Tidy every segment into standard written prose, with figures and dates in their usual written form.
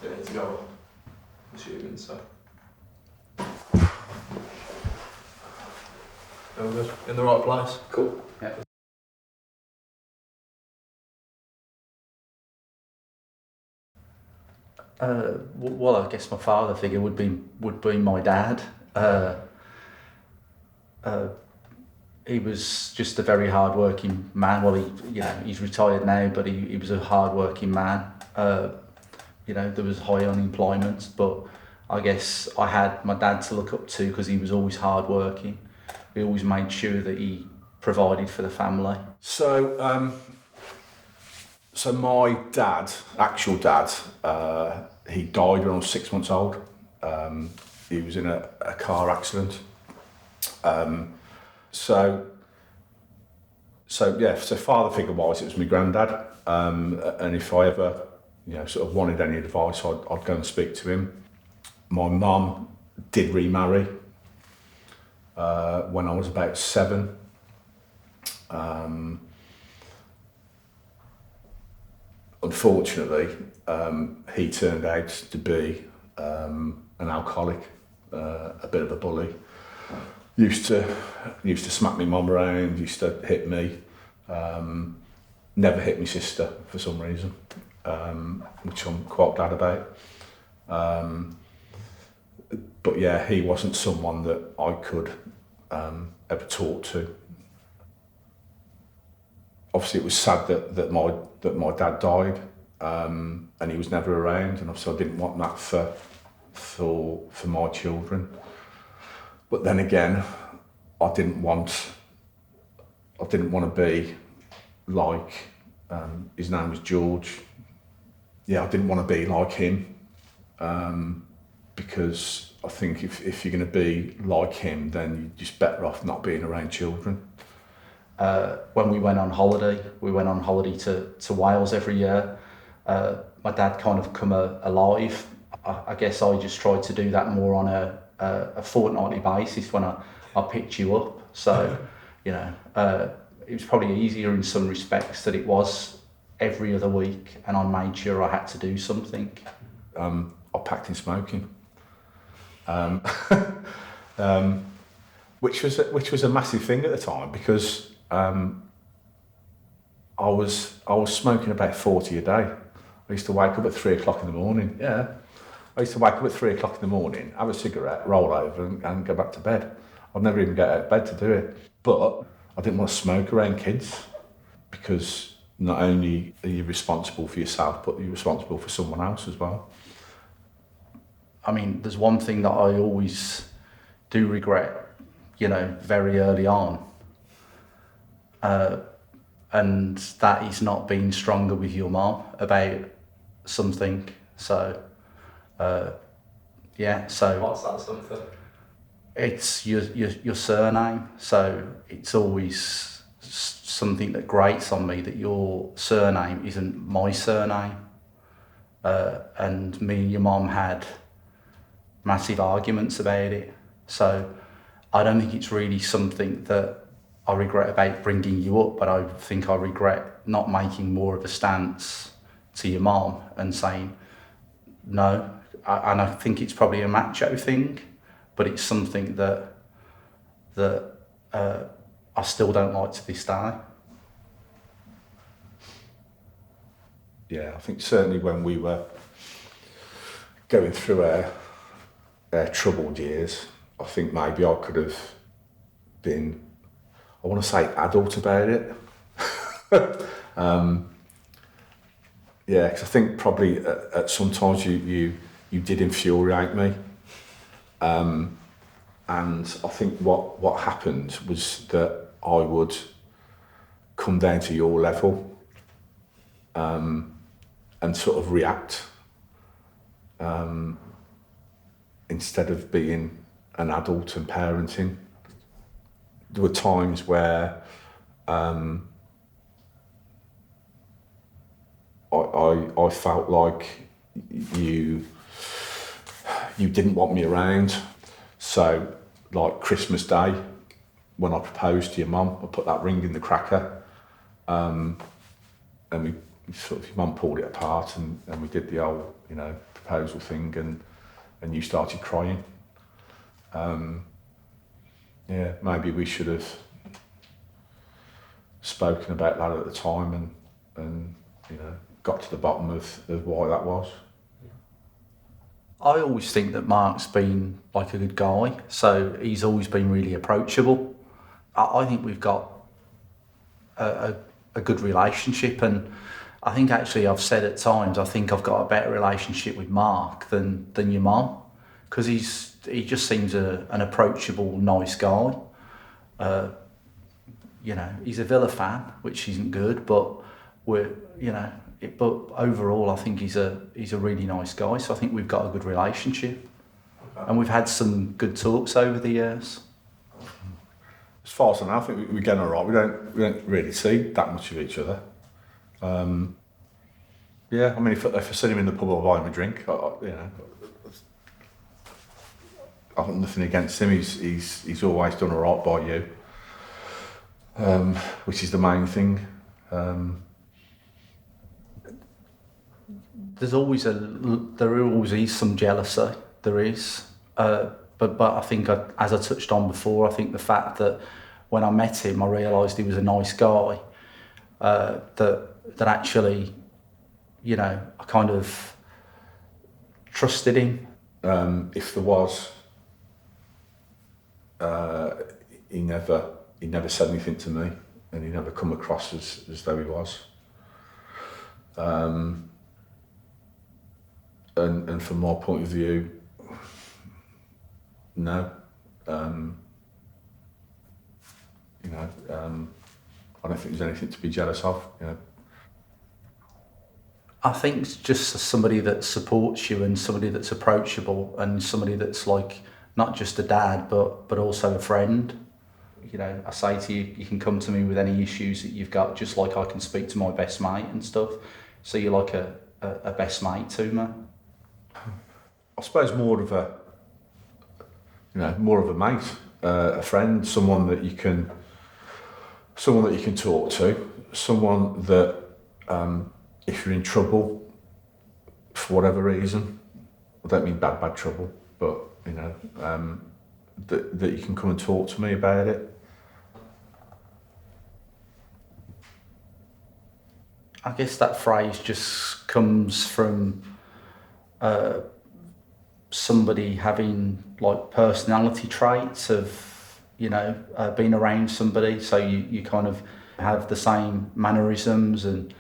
They need to go up, assuming so. All good. In the right place. Cool. Yeah. Well, I guess my father figure would be my dad. He was just a very hard-working man. Well, he's retired now, but he was a hard-working man. There was high unemployment, but I guess I had my dad to look up to because he was always hard-working. He always made sure that he provided for the family. So, so my dad, actual dad, he died when I was 6 months old. He was in a car accident. So father figure wise, it was my granddad. And if I ever, sort of wanted any advice, I'd go and speak to him. My mum did remarry when I was about 7. Unfortunately, he turned out to be an alcoholic, a bit of a bully. Used to smack my mum around, used to hit me. Never hit my sister for some reason, which I'm quite glad about. But yeah, he wasn't someone that I could ever talk to. Obviously, it was sad that my dad died, and he was never around, and obviously I didn't want that for my children. But then again, I didn't want to be like his name was George. Yeah, I didn't want to be like him, because I think if you're going to be like him, then you're just better off not being around children. When we went on holiday to Wales every year. My dad kind of come alive. I guess I just tried to do that more on a fortnightly basis when I picked you up. So, it was probably easier in some respects that it was every other week, and I made sure I had to do something. I packed in smoking, which was a massive thing at the time because I was smoking about 40 a day. I used to wake up at 3 o'clock in the morning. Yeah, I used to wake up at 3 o'clock in the morning, have a cigarette, roll over, and go back to bed. I'd never even get out of bed to do it. But I didn't want to smoke around kids because not only are you responsible for yourself, but you're responsible for someone else as well. I mean, there's one thing that I always do regret, very early on, and that is not being stronger with your mom about something. So, so... What's that something? It's your surname, so it's always something that grates on me that your surname isn't my surname. And me and your mom had massive arguments about it. So I don't think it's really something that I regret about bringing you up, but I think I regret not making more of a stance to your mom and saying no. And I think it's probably a macho thing, but it's something that I still don't like to this day. Yeah, I think certainly when we were going through our troubled years, I think maybe I could have been, I want to say, adult about it. Yeah, because I think probably at sometimes you did infuriate me. And I think what happened was that I would come down to your level and sort of react instead of being an adult and parenting. There were times where I felt like you didn't want me around. So, like Christmas Day, when I proposed to your mum, I put that ring in the cracker, and sort of your mum pulled it apart, and we did the whole, proposal thing, and you started crying. Yeah, maybe we should have spoken about that at the time, and got to the bottom of why that was. I always think that Mark's been like a good guy, so he's always been really approachable. I think we've got a good relationship, and I think actually I've said at times I think I've got a better relationship with Mark than your mum, because he just seems an approachable, nice guy. He's a Villa fan, which isn't good, but but overall I think he's a really nice guy. So I think we've got a good relationship, and we've had some good talks over the years. As far as I know, I think we're getting all right. We don't really see that much of each other. Yeah, I mean, if I see him in the pub or buy him a drink, I've got nothing against him. He's always done all right by you, which is the main thing. There always is some jealousy. There is, but I think as I touched on before, I think the fact that when I met him, I realised he was a nice guy. That actually, I kind of trusted him. If there was, he never said anything to me, and he never come across as though he was. And from my point of view, no. I don't think there's anything to be jealous of. I think it's just somebody that supports you, and somebody that's approachable, and somebody that's like not just a dad but also a friend. I say to you, you can come to me with any issues that you've got, just like I can speak to my best mate and stuff. So you're like a best mate to me. I suppose more of a mate, a friend, someone that you can talk to, someone that if you're in trouble for whatever reason, I don't mean bad trouble, but that you can come and talk to me about it. I guess that phrase just comes from somebody having like personality traits of, being around somebody. So you kind of have the same mannerisms, and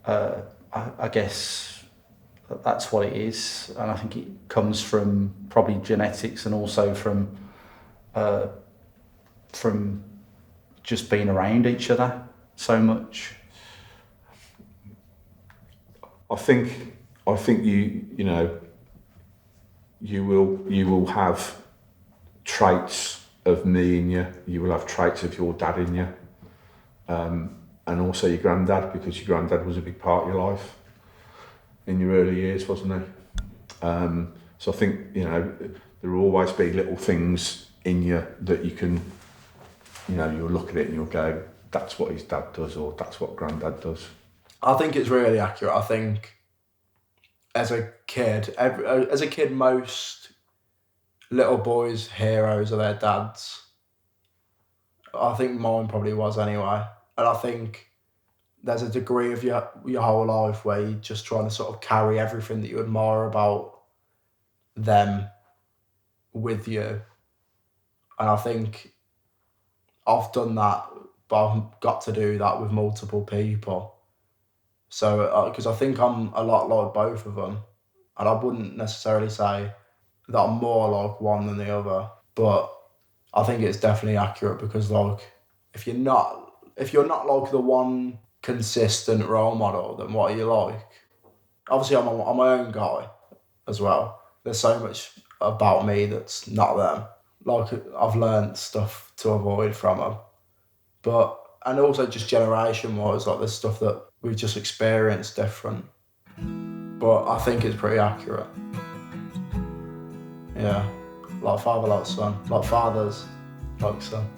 I guess that's what it is. And I think it comes from probably genetics, and also from just being around each other so much. I think you will have traits of me in you. You will have traits of your dad in you, and also your granddad, because your granddad was a big part of your life in your early years, wasn't he? So I think there will always be little things in you that you can, you'll look at it and you'll go, that's what his dad does, or that's what granddad does. I think it's really accurate. I think as a kid, most little boys' heroes are their dads. I think mine probably was anyway. And I think there's a degree of your whole life where you're just trying to sort of carry everything that you admire about them with you. And I think I've done that, but I've got to do that with multiple people. So, because I think I'm a lot like both of them, and I wouldn't necessarily say that I'm more like one than the other, but I think it's definitely accurate, because like if you're not like the one consistent role model, then what are you like? Obviously, I'm my own guy as well. There's so much about me that's not them. Like I've learned stuff to avoid from them, and also just generation-wise, like there's stuff that we've just experienced different. But I think it's pretty accurate. Yeah, like father, like son, like fathers, like son.